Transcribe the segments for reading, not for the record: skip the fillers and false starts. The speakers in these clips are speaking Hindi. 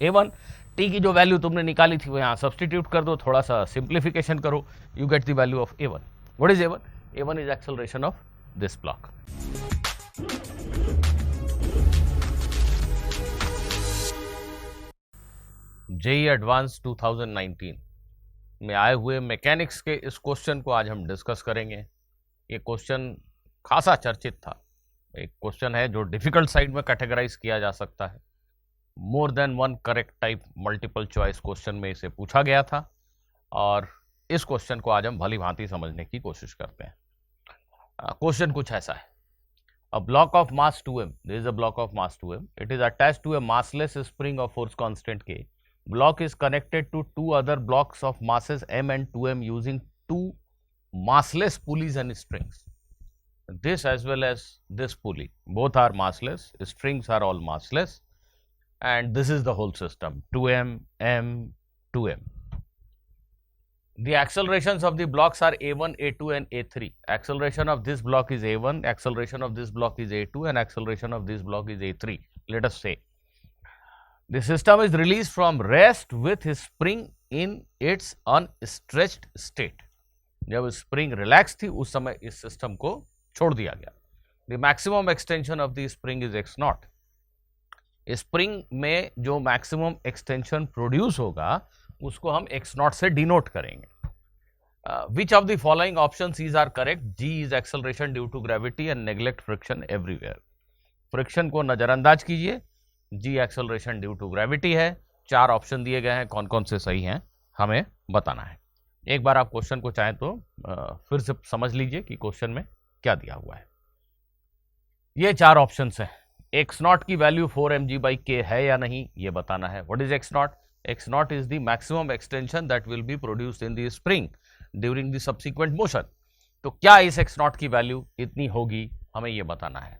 A1, टी की जो वैल्यू तुमने निकाली थी वो यहाँ सब्सटीट्यूट कर दो, थोड़ा सा सिंप्लीफिकेशन करो, you get the value of A1. What is A1? A1 is acceleration of this block. JEE advance 2019 में आए हुए मैकेनिक्स के इस क्वेश्चन को आज हम डिस्कस करेंगे. ये क्वेश्चन खासा चर्चित था. एक क्वेश्चन है जो डिफिकल्ट साइड में कैटेगराइज किया जा सकता है. More than one correct type multiple choice question में इसे पूछा गया था और इस क्वेश्चन को आज हम भली भांति समझने की कोशिश करते हैं. क्वेश्चन कुछ ऐसा है. A block of mass 2m, there is a block of mass 2m, it is attached to a massless spring of force constant K. Block is connected to two other blocks of masses m and 2m using two massless pulleys and strings. This as well as this pulley, both are massless, strings are all massless, and this is the whole system, 2m, m, 2m. The accelerations of the blocks are A1, A2 and A3. Acceleration of this block is A1, acceleration of this block is A2 and acceleration of this block is A3. Let us say the system is released from rest with spring in its unstretched state. जब spring relax थी उस समय इस system को छोड़ दिया गया. The maximum extension of the spring is x naught. Spring में जो मैक्सिमम एक्सटेंशन प्रोड्यूस होगा उसको हम x नॉट से डिनोट करेंगे. Which of the following options is are correct? g is acceleration due to gravity and neglect friction everywhere. Friction को नजरअंदाज कीजिए, g acceleration due to gravity है. 4 ऑप्शन दिए गए हैं, कौन कौन से सही हैं हमें बताना है. एक बार आप क्वेश्चन को चाहें तो फिर से समझ लीजिए कि क्वेश्चन में क्या दिया हुआ है. ये 4 ऑप्शंस हैं. x नॉट की वैल्यू 4mg/k है या नहीं ये बताना है. What is x not? x not is the maximum extension that will be produced in the spring during the subsequent motion. तो क्या इस x नॉट की वैल्यू इतनी होगी हमें ये बताना है.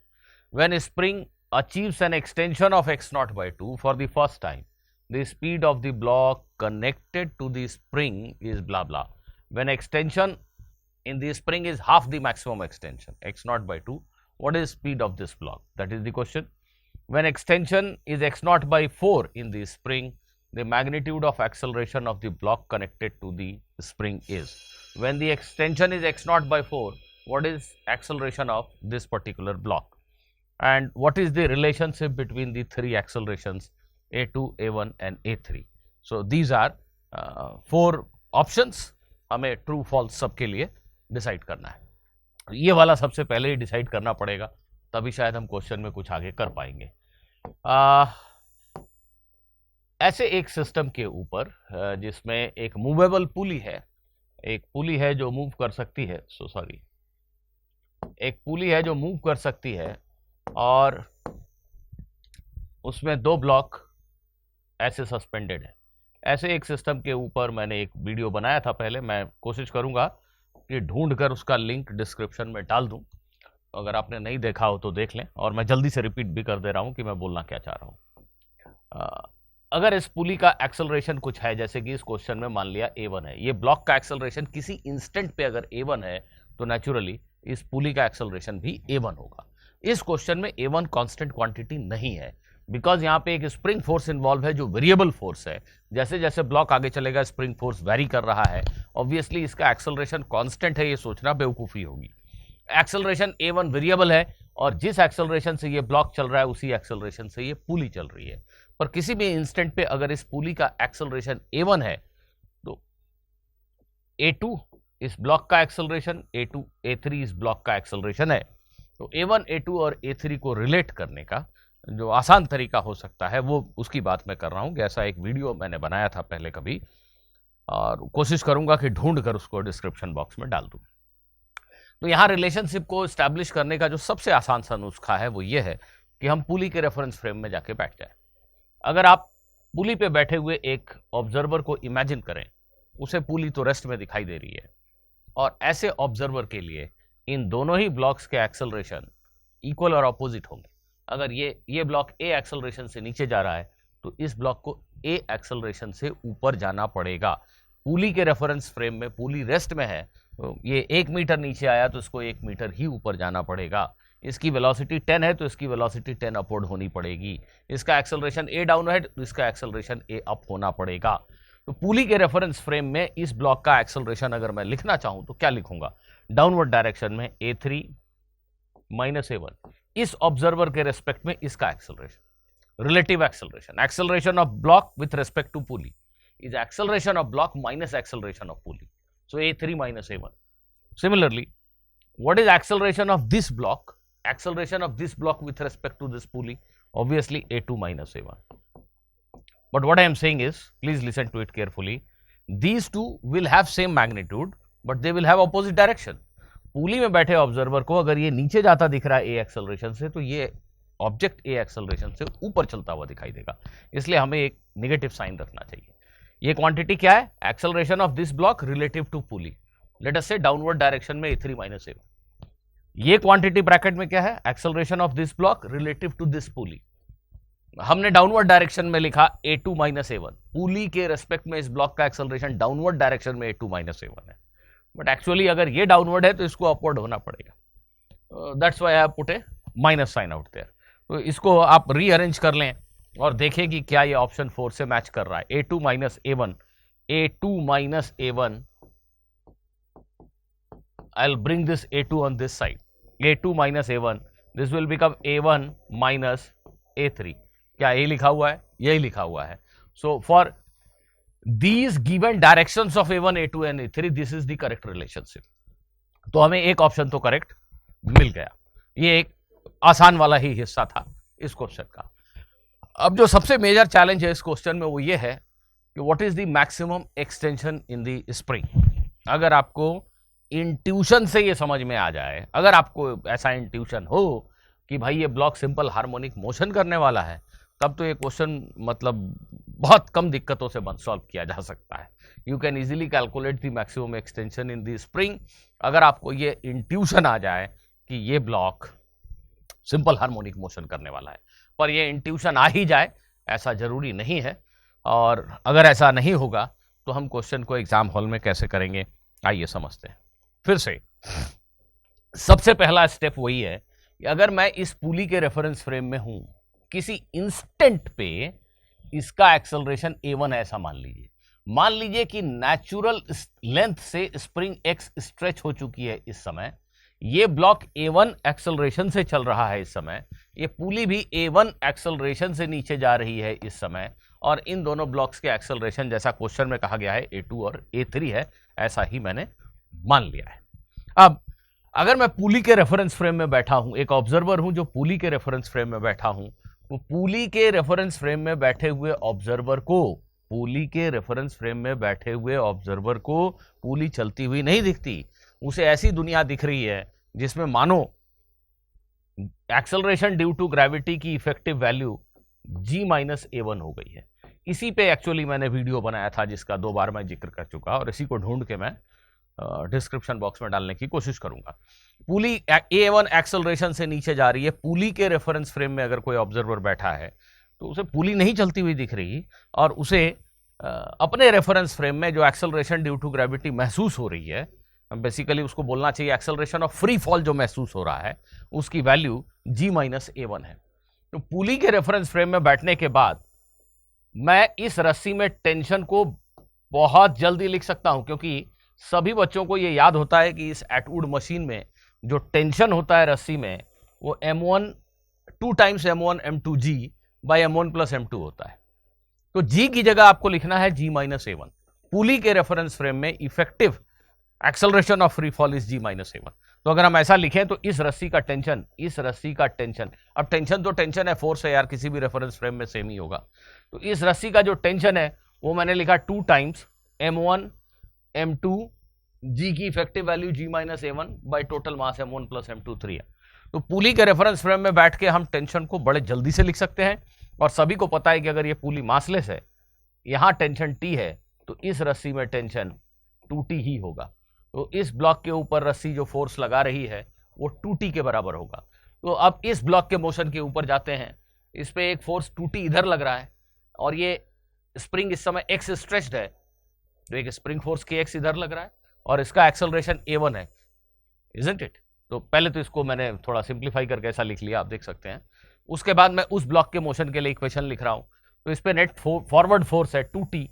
When spring achieves an extension of x naught by 2 for the first time, the speed of the block connected to the spring is blah blah. When extension in the spring is half the maximum extension x naught by 2, what is speed of this block? That is the question. When extension is x naught by 4 in the spring, the magnitude of acceleration of the block connected to the spring is. When the extension is x naught by 4, what is acceleration of this particular block? And what is the relationship between the 3 accelerations A2, A1 and A3? So these are 4 options. हमें true false सबके लिए decide करना है. ये वाला सबसे पहले ही डिसाइड करना पड़ेगा, तभी शायद हम क्वेश्चन में कुछ आगे कर पाएंगे. ऐसे एक सिस्टम के ऊपर जिसमें एक मूवेबल पुली है, एक पुली है जो मूव कर सकती है, एक पुली है जो मूव कर सकती है और उसमें 2 ब्लॉक ऐसे सस्पेंडेड है. ऐसे एक सिस्टम के ऊपर मैंने एक वीडियो बनाया था पहले. मैं कोशिश करूंगा कि ढूंढकर उसका लिंक डिस्क्रिप्शन में डाल दूं. अगर आपने नहीं देखा हो तो देख लें. और मैं जल्दी से रिपीट भी कर दे रहा हूं कि मैं बोलना क्या चाह रहा हूं. अगर इस पुली का एक्सेलरेशन कुछ है, जैसे कि इस क्वेश्चन में मान लिया A1 है, ये ब्लॉक का एक्सेलरेशन किसी इंस्टेंट पे अगर A1 है तो नेचुरली इस पुली का एक्सेलरेशन भी A1 होगा. इस क्वेश्चन में A1 कांस्टेंट क्वांटिटी नहीं है, बिकॉज यहाँ पे एक स्प्रिंग फोर्स इन्वॉल्व है जो वेरिएबल फोर्स है. जैसे जैसे ब्लॉक आगे चलेगा स्प्रिंग फोर्स वेरी कर रहा है. ऑब्वियसली इसका एक्सेलरेशन कांस्टेंट है, ये सोचना बेवकूफ़ी होगी. एक्सेलरेशन A1 वेरिएबल है और जिस एक्सेलरेशन से ये ब्लॉक चल रहा है उसी एक्सेलरेशन से ये पुली चल रही है. पर किसी भी इंस्टेंट पे अगर इस पुली का एक्सेलरेशन A1 है तो A2 इस ब्लॉक का एक्सेलरेशन, A2 A3 इस ब्लॉक का एक्सेलरेशन है. तो A1 A2 और A3 को रिलेट करने का जो आसान तरीका हो सकता है वो उसकी बात मैं कर रहा हूँ. ऐसा एक वीडियो मैंने बनाया था पहले कभी और कोशिश करूंगा कि ढूंढ कर उसको डिस्क्रिप्शन बॉक्स में डाल दूं. तो यहाँ रिलेशनशिप को इस्टेब्लिश करने का जो सबसे आसान सा नुस्खा है वो ये है कि हम पुली के रेफरेंस फ्रेम में जाके बैठ जाए. अगर आप पुली पे बैठे हुए एक ऑब्जर्वर को इमेजिन करें, उसे पुली तो रेस्ट में दिखाई दे रही है और ऐसे ऑब्जर्वर के लिए इन दोनों ही ब्लॉक्स के एक्सेलरेशन इक्वल और अपोजिट होंगे. अगर ये ब्लॉक A एक्सेलरेशन से नीचे जा रहा है तो इस ब्लॉक को A एक्सेलरेशन से ऊपर जाना पड़ेगा. पुली के रेफरेंस फ्रेम में पुली रेस्ट में है, तो ये 1 मीटर नीचे आया तो इसको 1 मीटर ही ऊपर जाना पड़ेगा. इसकी वेलोसिटी 10 है तो इसकी वेलोसिटी 10 अपवर्ड होनी पड़ेगी। इसका एक्सेलरेशन a डाउन है तो इसका एक्सेलरेशन a अप होना पड़ेगा। तो पुली के रेफरेंस फ्रेम में इस ब्लॉक का एक्सेलरेशन अगर मैं लिखना चाहूं तो क्या लिखूंगा? डाउनवर्ड डायरेक्शन में a3 माइनस a1, इस ऑब्जर्वर के रेस्पेक्ट में इसका acceleration, relative acceleration of block with respect to pulley is acceleration of block minus acceleration of pulley. So a3 minus a1. Similarly, what is acceleration of this block? Acceleration of this block with respect to this pulley, obviously a2 minus a1. But what I am saying is, please listen to it carefully. These two will have same magnitude, but they will have opposite direction. पुली में बैठे ऑब्जर्वर को अगर ये नीचे जाता दिख रहा है ए एक्सेलरेशन से, तो ये ऑब्जेक्ट ए एक्सेलरेशन से ऊपर चलता हुआ दिखाई देगा, इसलिए हमें एक नेगेटिव साइन रखना चाहिए। ये क्वांटिटी क्या है? Acceleration of this block relative to pulley, let us say downward direction में a3 माइनस a1। ये क्वांटिटी ब्रैकेट में क्या है? Acceleration of this block relative to this pulley. हमने डाउनवर्ड डायरेक्शन में लिखा a2 माइनस a1, पुली के रेस्पेक्ट में इस ब्लॉक का एक्सेलरेशन डाउनवर्ड डायरेक्शन में a2 माइनस a1 है, बट एक्चुअली अगर ये डाउनवर्ड है तो इसको अपवर्ड होना पड़ेगा। That's why I have put a minus sign out there. तो इसको आप रीअरेंज कर लें और देखें कि क्या ये ऑप्शन 4 से मैच कर रहा है। a2 minus a1, a2 minus a1, I'll bring this a2 on this side, a2 minus a1, this will become a1 minus a3। क्या ये लिखा हुआ है? यही लिखा हुआ है। So for these given directions of a1, a2 and a3, this is the correct relationship। तो हमें एक ऑप्शन तो करेक्ट मिल गया। ये एक आसान वाला ही हिस्सा था इस क्वेश्चन का। अब जो सबसे मेजर चैलेंज है इस क्वेश्चन में वो ये है कि what is the maximum extension in the spring. अगर आपको इंट्यूशन से ये समझ में आ जाए, अगर आपको ऐसा इंट्यूशन हो कि भाई ये ब्लॉक सिंपल हार्मोनिक मोशन करने वाला है, तब तो ये क्वेश्चन मतलब बहुत कम दिक्कतों से सॉल्व किया जा सकता है। You can easily calculate the maximum extension in the spring. अगर आपको ये इंट्यूशन आ जाए कि ये ब्लॉक सिंपल हार्मोनिक मोशन करने वाला है, पर ये इंट्यूशन आ ही जाए ऐसा जरूरी नहीं है। और अगर ऐसा नहीं होगा तो हम क्वेश्चन को एग्जाम हॉल में कैसे करेंगे, आइए समझते हैं। फिर से सबसे पहला स्टेप वही है कि अगर मैं इस पुली के रेफरेंस फ्रेम में हूं, किसी इंस्टेंट पे इसका एक्सेलरेशन a1 ऐसा मान लीजिए कि नेचुरल लेंथ से स्प्रिंग x स्ट्रेच हो चुकी है इस समय, ये ब्लॉक a1 एक्सेलरेशन से चल रहा है इस समय, ये पुली भी a1 एक्सेलरेशन से नीचे जा रही है इस समय, और इन दोनों ब्लॉक्स के एक्सेलरेशन जैसा क्वेश्चन में कहा गया है a2 और a3 है, ऐसा ही मैंने मान लिया है। अब अगर मैं पुली के रेफरेंस फ्रेम में बैठा हूं, एक ऑब्जर्वर हूं जो पुली के रेफरेंस फ्रेम में बैठा हूं, तो पुली के रेफरेंस फ्रेम में बैठे हुए ऑब्जर्वर को, पुली के रेफरेंस फ्रेम में बैठे हुए ऑब्जर्वर को पुली चलती हुई नहीं दिखती। उसे ऐसी दुनिया दिख रही है जिसमें मानो एक्सेलरेशन ड्यू टू ग्रेविटी की effective value g minus a1 हो गई है। इसी पे एक्चुअली मैंने वीडियो बनाया था जिसका 2 बार मैं जिक्र कर चुका, और इसी को ढूंढ के मैं डिस्क्रिप्शन बॉक्स में डालने की कोशिश करूंगा। पुली a1 एक्सेलरेशन से नीचे जा रही है, पुली के रेफरेंस फ्रेम में अगर कोई ऑब्जर्वर बैठा है तो उसे पुली नहीं चलती हुई दिख रही, और उसे अपने रेफरेंस फ्रेम में जो एक्सेलरेशन ड्यू टू ग्रेविटी महसूस हो रही है, बेसिकली उसको बोलना चाहिए एक्सेलरेशन ऑफ फ्री फॉल जो महसूस हो रहा है, उसकी वैल्यू g माइनस a1 है। तो पुली के रेफरेंस फ्रेम में बैठने के बाद मैं इस रस्सी में टेंशन को बहुत जल्दी लिख सकता हूं, क्योंकि सभी बच्चों को यह याद होता है कि इस एटवुड मशीन में जो टेंशन होता है रस्सी में वो m1 2 times m1 m2g bye m1 plus m2 होता है। तो g की जगह आपको लिखना है g माइनस a1। पुली के रेफरेंस फ्रेम में effective acceleration of free fall is g minus a1। तो अगर हम ऐसा लिखें तो इस रस्सी का टेंशन, अब टेंशन तो टेंशन है, फोर्स है यार, किसी भी रेफरेंस फ्रेम में सेम ही होगा। तो इस रस्सी का जो टेंशन है वो मैंने लिखा 2 टाइम्स m1 m2 g की effective value g minus a1 by total mass m1 plus m2 3 है। तो पुली के रेफरेंस फ्रेम में बैठ के हम टेंशन को बड़े जल्दी से लिख सकते हैं, और सभी को पता है कि अगर ये पुली मासलेस है, यहाँ टेंशन T है, तो इस रस्सी में टेंशन 2T ही होगा। तो इस ब्लॉक के ऊपर रस्सी जो फोर्स लगा रही है वो 2T के बराबर होगा। तो अब इस ब्लॉक के मोशन के ऊपर जाते हैं, इस पे एक फोर्स 2T इधर लग रहा है, और ये स्प्रिंग इस समय x स्ट्रेच्ड है, तो एक स्प्रिंग फोर्स kx इधर लग रहा है, और इसका एक्सेलरेशन a1 है, इजंट इट? तो पहले तो इसको मैंने थोड़ा सिंप्लीफाई करके ऐसा लिख लिया, आप देख सकते हैं। उसके बाद मैं उस ब्लॉक के मोशन के लिए इक्वेशन लिख रहा हूं। तो इस पे नेट फॉरवर्ड फोर्स है 2t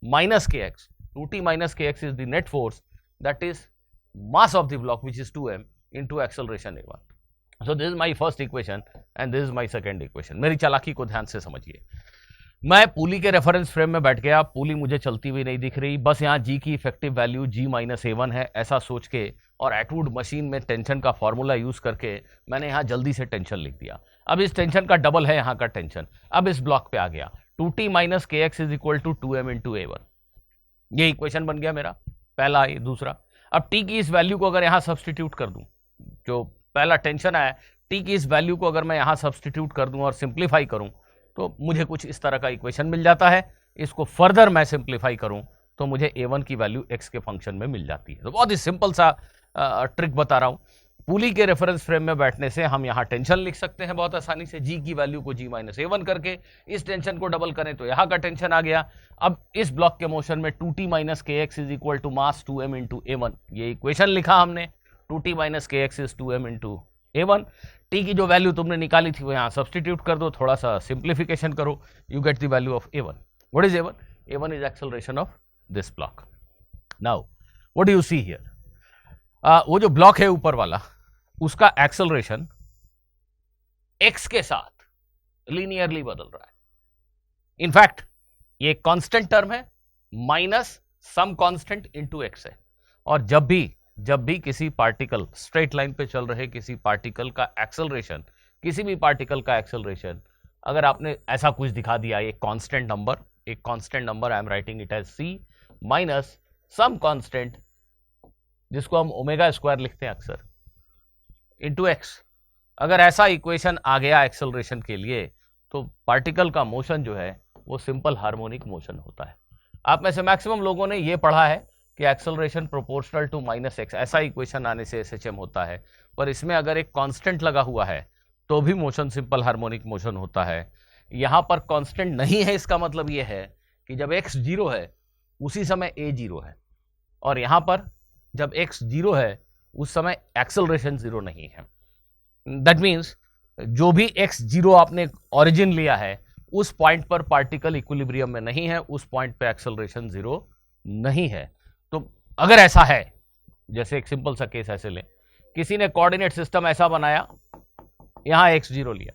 minus k x. 2t minus k x is the net force that is mass of the block which is 2m into acceleration a1। So this is my first equation and this is my second equation. मेरी चालाकी को ध्यान से समझिए। मैं पुली के रेफरेंस फ्रेम में बैठ गया, पुली मुझे चलती हुई नहीं दिख रही, बस यहाँ जी की इफेक्टिव वैल्यू G-A1 है ऐसा सोच के, और एटवुड मशीन में टेंशन का फॉर्मूला यूज करके मैंने यहाँ जल्दी से टेंशन लिख दिया। अब इस टेंशन का डबल है यहाँ का टेंशन। अब इस ब्लॉक पे आ गया 2t minus k x is equal to 2m into a1। ये इक्वेशन बन गया मेरा पहला। ये दूसरा, अब t की इस वैल्यू को अगर यहाँ सब्सटीट्यूट कर दूं, जो पहला टेंशन आया, t की इस वैल्यू को अगर मैं यहाँ सब्सटीट्यूट कर दूं और सिंप्लीफाई करूं तो मुझे कुछ इस तरह का इक्वेशन मिल जाता है। इसको फर्दर मैं सिंप्लीफाई करूं तो मुझे a1 की वैल्यू x के फंक्शन में मिल जाती है। तो बहुत ही सिंपल सा ट्रिक बता रहा हूं। पुली के रेफरेंस फ्रेम में बैठने से हम यहाँ टेंशन लिख सकते हैं बहुत आसानी से। g की वैल्यू को G-A1 करके इस टेंशन को डबल करें तो यहाँ का टेंशन आ गया। अब इस ब्लॉक के मोशन में 2t minus k x is equal to mass 2m into a1, ये इक्वेशन लिखा हमने। 2t minus k x is 2m into a1। t की जो वैल्यू तुमने निकाली थी वो यहाँ सब्सटीट्यूट कर दो, थोड़ा सा सिंप्लीफिकेशन करो, you get the value of a1। What is a1? a1 is acceleration of this block. Now what do you see here? वो जो ब्लॉक है ऊपर वाला, उसका एक्सेलरेशन x के साथ लीनियरली बदल रहा है। इनफैक्ट ये कांस्टेंट टर्म है, minus some constant into x है। और जब भी किसी पार्टिकल स्ट्रेट लाइन पे चल रहे किसी पार्टिकल का एक्सेलरेशन, किसी भी पार्टिकल का एक्सेलरेशन अगर आपने ऐसा कुछ दिखा दिया, एक constant number I am writing it as c minus some constant जिसको हम ओमेगा स्क्वायर लिखते हैं अक्सर, इंटू एक्स, अगर ऐसा इक्वेशन आ गया एक्सेलरेशन के लिए तो पार्टिकल का मोशन जो है वो सिंपल हार्मोनिक मोशन होता है। आप में से मैक्सिमम लोगों ने ये पढ़ा है कि acceleration proportional to minus x, ऐसा इक्वेशन आने से एसएचएम होता है। पर इसमें अगर एक कांस्टेंट लगा हुआ है तो भी मोशन सिंपल हार्मोनिक मोशन होता है। यहाँ पर कांस्टेंट नहीं है, इसका मतलब ये है कि जब x 0 है उसी समय a 0 है, और यहाँ पर जब x 0 है उस समय एक्सेलरेशन 0 नहीं है। दैट मीन्स जो भी x 0 आपने ओरिजिन लिया है उस पॉइंट पर पार्टिकल इक्विलिब्रियम में नहीं है, उस पॉइंट पे एक्सेलरेशन 0 नहीं है। तो अगर ऐसा है, जैसे एक सिंपल सा केस ऐसे लें, किसी ने कोऑर्डिनेट सिस्टम ऐसा बनाया, यहां x 0 लिया,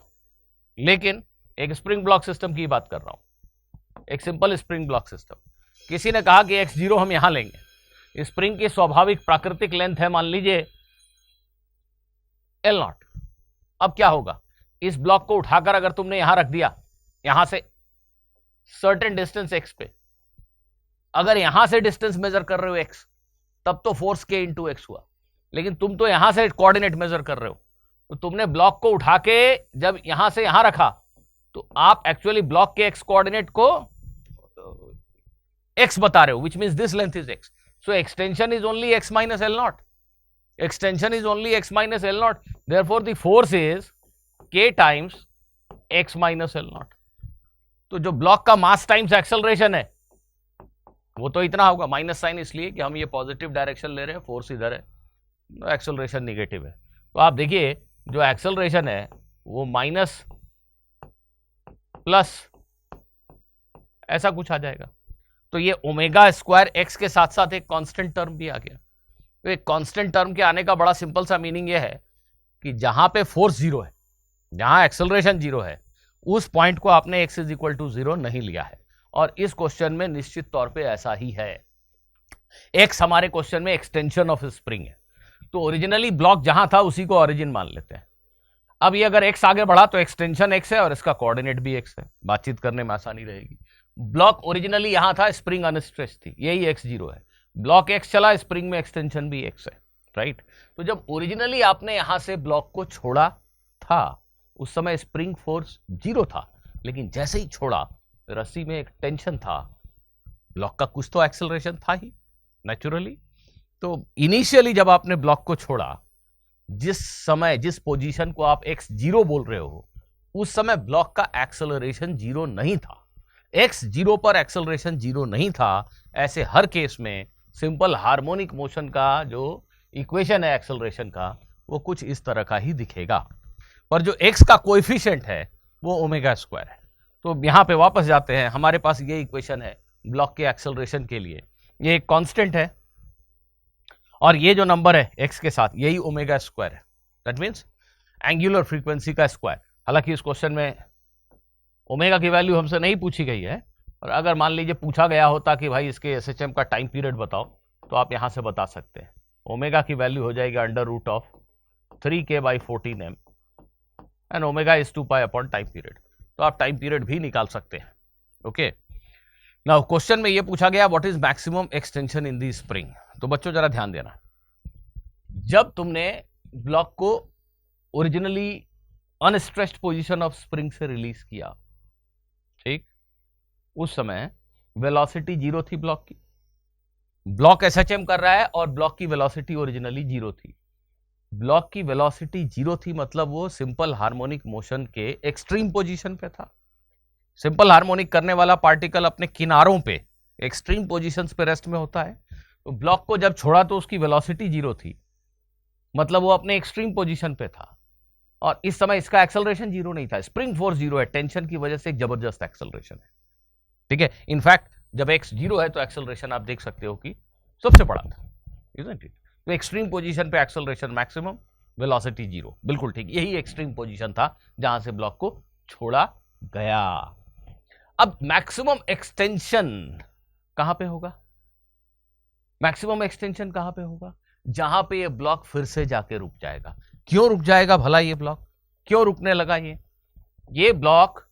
लेकिन एक स्प्रिंग ब्लॉक सिस्टम की बात कर रहा हूं, एक सिंपल स्प्रिंग ब्लॉक सिस्टम। किसी ने कहा कि x 0 हम यहां लेंगे, स्प्रिंग की स्वाभाविक प्राकृतिक लेंथ है मान लीजिए L0। अब क्या होगा, इस ब्लॉक को उठाकर अगर तुमने यहां रख दिया, यहां से सर्टेन डिस्टेंस x पे, अगर यहां से डिस्टेंस मेजर कर रहे हो x, तब तो फोर्स k इंटू एक्स हुआ। लेकिन तुम तो यहां से कोऑर्डिनेट मेजर कर रहे हो, तो तुमने ब्लॉक को उठा के जब यहां से यहां रखा तो आप एक्चुअली ब्लॉक के x कोऑर्डिनेट को x बता रहे हो, which means this length is x। So extension is only x minus L0। Extension is only x minus L0, therefore the force is k times x minus L0। तो जो ब्लॉक का मास टाइम्स एक्सेलरेशन है वो तो इतना होगा, माइनस साइन इसलिए कि हम ये पॉजिटिव डायरेक्शन ले रहे हैं, फोर्स इधर है, एक्सेलरेशन निगेटिव है। तो आप देखिए जो एक्सेलरेशन है वो माइनस प्लस ऐसा कुछ आ जाएगा। तो ये ओमेगा स्क्वायर एक्स के साथ साथ एक कांस्टेंट टर्म भी आ गया। तो एक कांस्टेंट टर्म के आने का बड़ा सिंपल सा मीनिंग ये है कि जहां पे फोर्स 0 है, जहां एक्सेलरेशन 0 है, उस पॉइंट को आपने x इज इक्वल टू 0 नहीं लिया है। और इस क्वेश्चन में निश्चित तौर पे ऐसा ही है। x हमारे क्वेश्चन में एक्सटेंशन ऑफ स्प्रिंग है, तो ओरिजिनली ब्लॉक जहां था उसी को ओरिजिन मान लेते हैं। अब ये अगर x आगे बढ़ा तो एक्सटेंशन x है और इसका कोऑर्डिनेट भी x है, बातचीत करने में आसानी रहेगी। ब्लॉक ओरिजिनली यहां था, स्प्रिंग अनस्ट्रेच थी, यही x 0 है। ब्लॉक x चला, स्प्रिंग में एक्सटेंशन भी x है, राइट। तो जब ओरिजिनली आपने यहां से ब्लॉक को छोड़ा था उस समय स्प्रिंग फोर्स 0 था, लेकिन जैसे ही छोड़ा रस्सी में एक टेंशन था, ब्लॉक का कुछ तो एक्सेलरेशन था ही नेचुरली। तो इनिशियली जब आपने ब्लॉक को छोड़ा, जिस समय जिस पोजीशन को आप x 0 बोल रहे हो उस समय ब्लॉक का एक्सेलरेशन 0 नहीं था, x 0 पर एक्सेलरेशन 0 नहीं था। ऐसे हर केस में सिंपल हार्मोनिक मोशन का जो इक्वेशन है एक्सेलरेशन का वो कुछ इस तरह का ही दिखेगा, पर जो x का कोएफिशिएंट है वो ओमेगा स्क्वायर है। तो यहां पे वापस जाते हैं, हमारे पास ये इक्वेशन है ब्लॉक के एक्सेलरेशन के लिए, ये एक कांस्टेंट है और ये जो नंबर है x के साथ यही ओमेगा स्क्वायर है, दैट मीन्स एंगुलर फ्रीक्वेंसी का स्क्वायर। हालांकि इस क्वेश्चन में ओमेगा की वैल्यू हमसे नहीं पूछी गई है, और अगर मान लीजिए पूछा गया होता कि भाई इसके एसएचएम का टाइम पीरियड बताओ, तो आप यहां से बता सकते हैं। ओमेगा की वैल्यू हो जाएगी under root of 3k/14m and omega is 2 pi upon time period. तो आप टाइम पीरियड भी निकाल सकते हैं। ओके, नाउ क्वेश्चन में ये पूछा गया what is maximum extension in the spring. तो बच्चों जरा ध्यान देना, जब तुमने ब्लॉक को originally unstretched position of spring से रिलीज किया, ठीक, उस समय वेलोसिटी 0 थी ब्लॉक की। ब्लॉक एसएचएम कर रहा है और ब्लॉक की वेलोसिटी ओरिजिनली 0 थी। ब्लॉक की वेलोसिटी 0 थी मतलब वो सिंपल हार्मोनिक मोशन के एक्सट्रीम पोजीशन पे था। सिंपल हार्मोनिक करने वाला पार्टिकल अपने किनारों पे एक्सट्रीम पोजीशंस पे रेस्ट में होता है। तो ब्लॉक को जब छोड़ा तो उसकी वेलोसिटी 0 थी, मतलब वो अपने एक्सट्रीम पोजीशन पे था, और इस समय इसका एक्सेलरेशन 0 नहीं था। स्प्रिंग फोर्स 0 है, टेंशन की वजह से एक जबरदस्त एक्सेलरेशन है, ठीक है। इनफैक्ट जब x 0 है तो एक्सेलरेशन आप देख सकते हो कि सबसे बड़ा था, isn't it? तो एक्सट्रीम पोजीशन पे एक्सेलरेशन मैक्सिमम, वेलोसिटी 0, बिल्कुल ठीक, यही एक्सट्रीम पोजीशन था जहां से ब्लॉक को छोड़ा गया। अब मैक्सिमम एक्सटेंशन कहां पे होगा? मैक्सिमम एक्सटेंशन कहां पे होगा? जहां पे ये ब्लॉक फिर से जाके रुक जाएगा। क्यों रुक जाएगा भला ये ब्लॉक? क्यों रुकने लगा ये ब्लॉक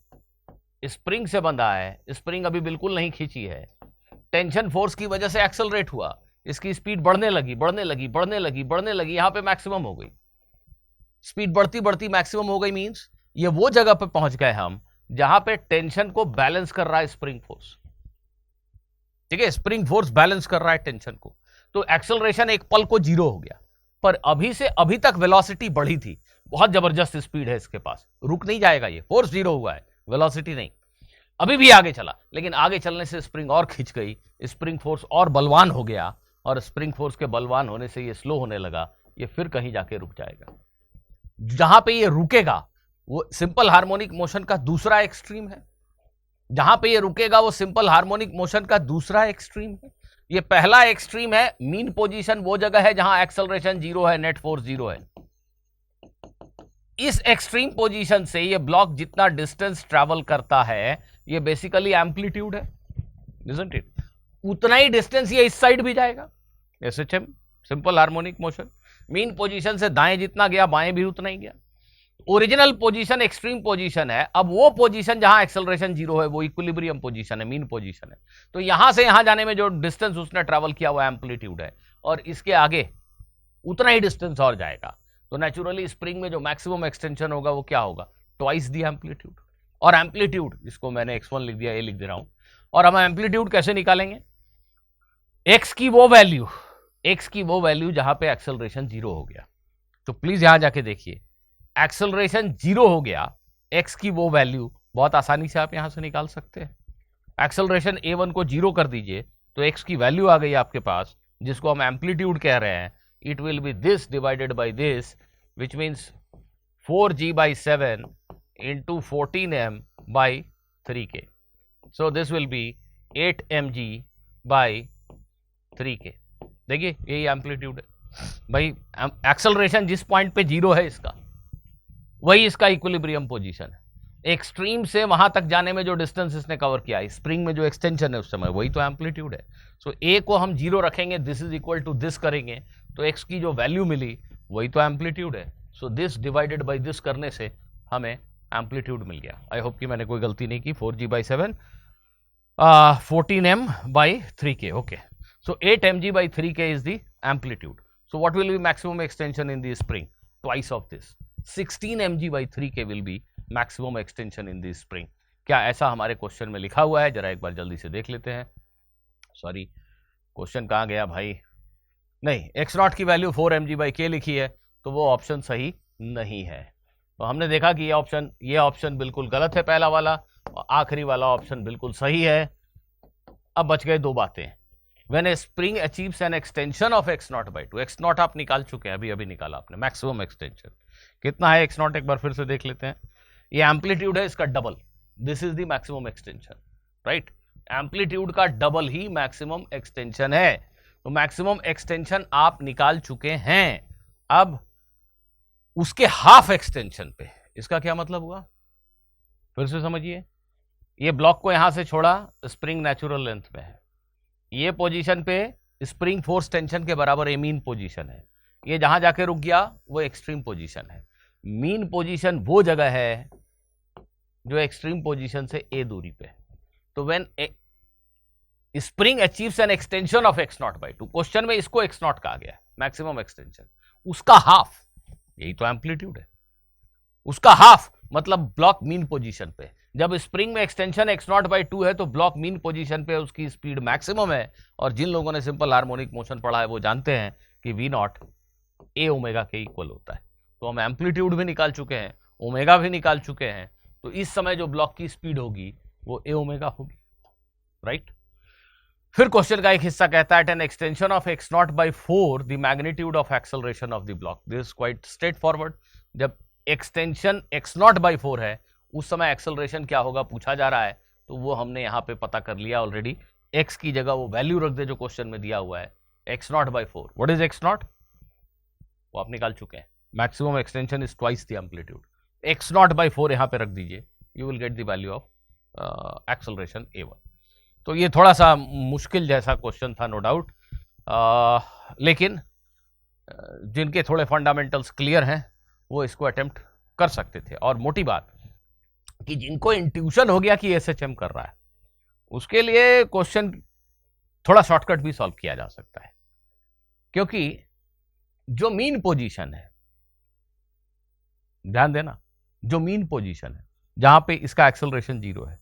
स्प्रिंग से बंधा है, स्प्रिंग अभी बिल्कुल नहीं खींची है, टेंशन फोर्स की वजह से एक्सेलरेट हुआ, इसकी स्पीड बढ़ने लगी, यहां पे मैक्सिमम हो गई। स्पीड बढ़ती बढ़ती मैक्सिमम हो गई, मींस ये वो जगह पे पहुंच गए हम जहां पे टेंशन को बैलेंस कर रहा है स्प्रिंग फोर्स, ठीक है। स्प्रिंग फोर्स बैलेंस कर रहा है टेंशन को, तो एक्सेलरेशन एक पल को 0 हो गया। पर अभी से अभी तक वेलोसिटी बढ़ी थी, बहुत जबरदस्त स्पीड है इसके पास, रुक नहीं जाएगा, ये फोर्स 0 हुआ है, वेलोसिटी नहीं। अभी भी आगे चला, लेकिन आगे चलने से स्प्रिंग और खिंच गई, स्प्रिंग फोर्स और बलवान हो गया, और स्प्रिंग फोर्स के बलवान होने से ये स्लो होने लगा, ये फिर कहीं जाके रुक जाएगा। जहां पे ये रुकेगा वो सिंपल हार्मोनिक मोशन का दूसरा एक्सट्रीम है, जहां पे ये रुकेगा वो सिंपल हार्मोनिक मोशन का दूसरा एक्सट्रीम है। ये पहला एक्सट्रीम है मीन पोजीशन, वो जगह है जहां एक्सेलरेशन 0 है, नेट फोर्स 0 है। इस एक्सट्रीम पोजीशन से ये ब्लॉक जितना डिस्टेंस ट्रैवल करता है, ये बेसिकली एम्पलीट्यूड है, isn't it? उतना ही डिस्टेंस ये इस साइड भी जाएगा, SHM simple harmonic motion. Mean position से दाएं जितना गया बाएं भी उतना ही गया। ओरिजिनल पोजीशन एक्सट्रीम पोजीशन है, अब वो पोजीशन जहां एक्सेलरेशन 0 है वो इक्विलिब्रियम पोजीशन है, मीन पोजीशन है। तो यहां से यहां जाने में जो डिस्टेंस उसने ट्रैवल किया वो एम्पलीट्यूड है, और इसके आगे उतना ही डिस्टेंस और जाएगा। तो नेचुरली स्प्रिंग में जो मैक्सिमम एक्सटेंशन होगा वो क्या होगा? ट्वाइस दी एम्पलीट्यूड। और एम्पलीट्यूड, इसको मैंने x1 लिख दिया, ये लिख दे रहा हूं। और हम एम्पलीट्यूड कैसे निकालेंगे? x की वो वैल्यू जहां पे एक्सेलरेशन 0 हो गया। तो प्लीज यहां जाके देखिए, एक्सेलरेशन 0 हो गया, x की वो वैल्यू बहुत आसानी से आप यहां से निकाल सकते हैं। एक्सेलरेशन a1 को 0 कर दीजिए तो x की वैल्यू आ गई आपके पास, जिसको हम एम्पलीट्यूड कह रहे हैं। It will be this divided by this, which means 4g/7 into 14m by 3k. So this will be 8mg by 3k. देखिए यही एम्पलीट्यूड है भाई। एक्सेलरेशन जिस पॉइंट पे 0 है इसका, वही इसका इक्विलिब्रियम पोजीशन है। एक्सट्रीम से वहां तक जाने में जो डिस्टेंस इसने कवर किया, स्प्रिंग में जो एक्सटेंशन है उस समय, वही तो एम्पलीट्यूड है। सो a को हम 0 रखेंगे, this is equal to this करेंगे, तो x की जो वैल्यू मिली वही तो एम्पलीट्यूड है। So this divided by this करने से हमें एम्पलीट्यूड मिल गया। आई होप कि मैंने कोई गलती नहीं की। 4g/7 14m/3k, okay. So 8mg/3k is the amplitude. So what will be maximum extension in the spring? Twice of this. 16mg/3k will be maximum extension in the spring. क्या ऐसा हमारे क्वेश्चन में लिखा हुआ है? जरा एक बार जल्दी से देख लेते हैं। सॉरी, क्वेश्चन कहाँ गया भाई? नहीं, x0 की वैल्यू 4mg/k लिखी है, तो वो ऑप्शन सही नहीं है। तो हमने देखा कि ये ऑप्शन बिल्कुल गलत है, पहला वाला, और आखिरी वाला ऑप्शन बिल्कुल सही है। अब बच गए दो बातें। When A spring achieves an extension of x not by 2, x not आप निकाल चुके हैं, अभी अभी निकाला आपने, मैक्सिमम एक्सटेंशन कितना है x नॉट, एक बार फिर से देख लेते हैं। ये एम्पलीट्यूड है इसका double, this is the maximum extension, right. Amplitude का डबल ही मैक्सिमम एक्सटेंशन है, तो मैक्सिमम एक्सटेंशन आप निकाल चुके हैं। अब उसके हाफ एक्सटेंशन पे, इसका क्या मतलब हुआ, फिर से समझिए। ये ब्लॉक को यहां से छोड़ा, स्प्रिंग नेचुरल लेंथ में है, ये पोजीशन पे स्प्रिंग फोर्स टेंशन के बराबर ए मीन पोजीशन है, ये जहां जाके रुक गया वो एक्सट्रीम पोजीशन है। मीन पोजीशन वो जगह है जो एक्सट्रीम पोजीशन से ए दूरी पे है। तो when spring achieves an extension of x not by 2, question में इसको x नॉट कहा गया है, मैक्सिमम एक्सटेंशन, उसका हाफ, यही तो एम्पलीट्यूड है, उसका हाफ मतलब ब्लॉक मीन पोजीशन पे। जब स्प्रिंग में एक्सटेंशन x नॉट बाई 2 है तो ब्लॉक मीन पोजीशन पे उसकी स्पीड मैक्सिमम है, और जिन लोगों ने सिंपल हार्मोनिक मोशन पढ़ा है वो जानते हैं कि v नॉट ए ओमेगा के इक्वल होता है। तो हम एम्पलीट्यूड भी निकाल चुके हैं, ओमेगा भी निकाल चुके हैं, तो इस समय जो ब्लॉक की स्पीड होगी वो ए ओमेगा होगी, राइट। फिर क्वेश्चन का एक हिस्सा कहता है N extension of x not by 4 the magnitude of acceleration of the block, this is quite straight forward. जब एक्सटेंशन x नॉट बाई 4 है उस समय एक्सेलरेशन क्या होगा पूछा जा रहा है, तो वो हमने यहां पे पता कर लिया ऑलरेडी। x की जगह वो वैल्यू रख दे जो क्वेश्चन में दिया हुआ है, x not by 4, what is x not, वो आप निकाल चुके हैं, maximum extension is twice the amplitude, x not by 4 यहां पे रख दीजिए, you will get the value of acceleration a1। तो ये थोड़ा सा मुश्किल जैसा क्वेश्चन था नो डाउट, लेकिन जिनके थोड़े फंडामेंटल्स क्लियर हैं वो इसको अटेम्प्ट कर सकते थे। और मोटी बात कि जिनको इंट्यूशन हो गया कि एसएचएम कर रहा है उसके लिए क्वेश्चन थोड़ा शॉर्टकट भी सॉल्व किया जा सकता है, क्योंकि जो मीन पोजीशन है, ध्यान देना, जो मीन पोजीशन है जहां पे इसका एक्सेलरेशन 0 है,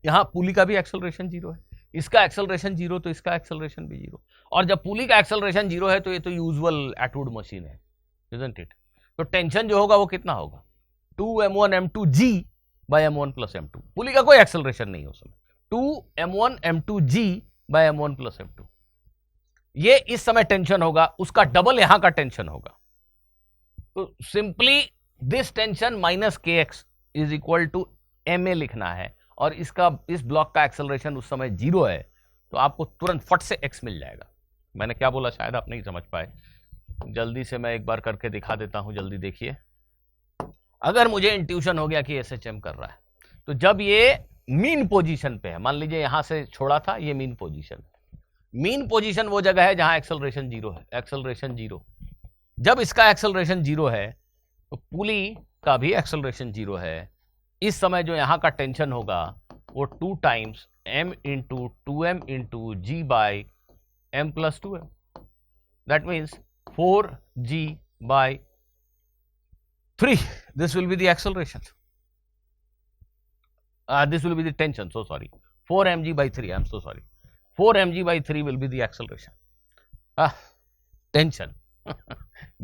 यहां पुली का भी एक्सेलरेशन 0 है, इसका एक्सेलरेशन 0 तो इसका एक्सेलरेशन भी 0, और जब पुली का एक्सेलरेशन 0 है तो ये तो यूजुअल एटूड मशीन है, इजंट इट। तो टेंशन जो होगा वो कितना होगा, 2m1 m2 g bye m1 plus m2, पुली का कोई एक्सेलरेशन नहीं है उसमें, 2m1 m2 g bye m1 plus m2, ये इस समय टेंशन होगा, उसका डबल यहां का टेंशन होगा। तो simply this tension minus kx is equal to ma लिखना है, और इसका इस ब्लॉक का एक्सेलरेशन उस समय 0 है, तो आपको तुरंत फट से x मिल जाएगा। मैंने क्या बोला शायद आप नहीं समझ पाए, जल्दी से मैं एक बार करके दिखा देता हूं, जल्दी देखिए। अगर मुझे इंट्यूशन हो गया कि एसएचएम कर रहा है, तो जब ये मीन पोजीशन पे है, मान लीजिए यहां से छोड़ा था, ये मीन पोजीशन है, मीन पोजीशन वो जगह है जहां एक्सेलरेशन 0 है, एक्सेलरेशन 0। जब इसका एक्सेलरेशन 0 है तो पुली का भी एक्सेलरेशन 0 है, इस समय जो यहां का टेंशन होगा वो 2 times m into 2m into g by m plus 2m, that means 4g by 3, this will be the acceleration, this will be the tension, so sorry, 4mg by 3, I'm so sorry, 4mg by 3 will be the acceleration, tension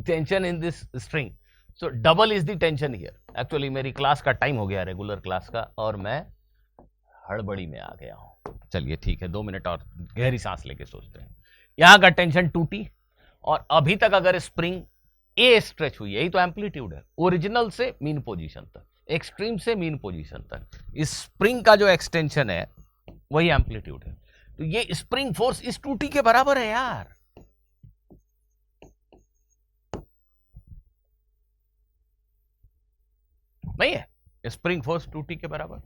tension in this string, so double is the tension here। actually मेरी क्लास का टाइम हो गया रेगुलर क्लास का, और मैं हड़बड़ी में आ गया हूं। चलिए ठीक है, 2 मिनट और गहरी सांस लेके सोचते हैं। यहां का टेंशन 2t, और अभी तक अगर स्प्रिंग ए स्ट्रेच हुई है, यही तो एम्पलीट्यूड है, ओरिजिनल से मीन पोजीशन तक, एक्सट्रीम से मीन पोजीशन तक, इस स्प्रिंग का जो एक्सटेंशन है वही एम्पलीट्यूड है। तो ये स्प्रिंग फोर्स इस 2t के बराबर है यार, नहीं है, स्प्रिंग फोर्स 2t के बराबर,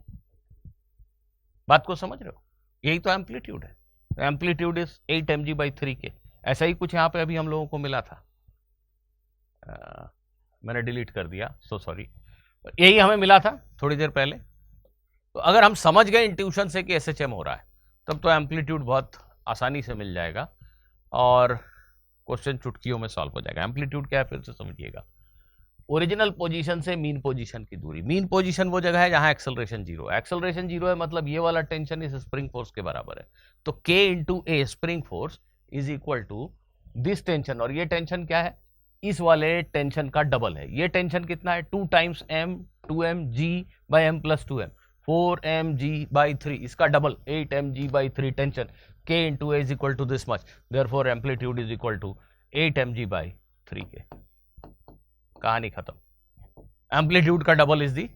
बात को समझ रहे हो, यही तो एम्पलीट्यूड है। एम्पलीट्यूड इज 8mg by 3 के, ऐसा ही कुछ यहां पे अभी हम लोगों को मिला था, मैंने डिलीट कर दिया, सो सॉरी, यही हमें मिला था थोड़ी देर पहले। तो अगर हम समझ गए इंट्यूशन से कि एसएचएम हो रहा है, तब तो एम्पलीट्यूड बहुत आसानी से मिल जाएगा और क्वेश्चन चुटकियों में सॉल्व हो जाएगा। एम्पलीट्यूड क्या है फिर से समझिएगा, ओरिजिनल पोजीशन से मीन पोजीशन की दूरी, मीन पोजीशन वो जगह है जहां एक्सेलरेशन 0 है, एक्सेलरेशन 0 है मतलब ये वाला टेंशन इस स्प्रिंग फोर्स के बराबर है, तो k into a spring force is equal to this tension, और ये टेंशन क्या है, इस वाले टेंशन का डबल है। ये टेंशन कितना है, 2 times m 2m g by m plus 2m, 4mg/3, इसका double 8mg/3 tension, k into a is equal to this much, therefore amplitude is equal to 8mg/3k. कहानी खत्म. एम्पलीट्यूड का double is the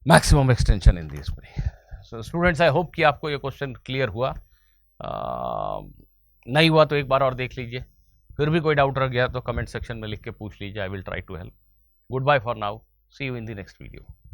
maximum extension in the spring. So students, I hope कि आपको ये क्वेश्चन क्लियर हुआ. नहीं हुआ तो एक बार और देख लीजिए. फिर भी कोई डाउट रह गया तो कमेंट सेक्शन में लिख के पूछ लीजिए. I will try to help. Goodbye for now. See you in the next video.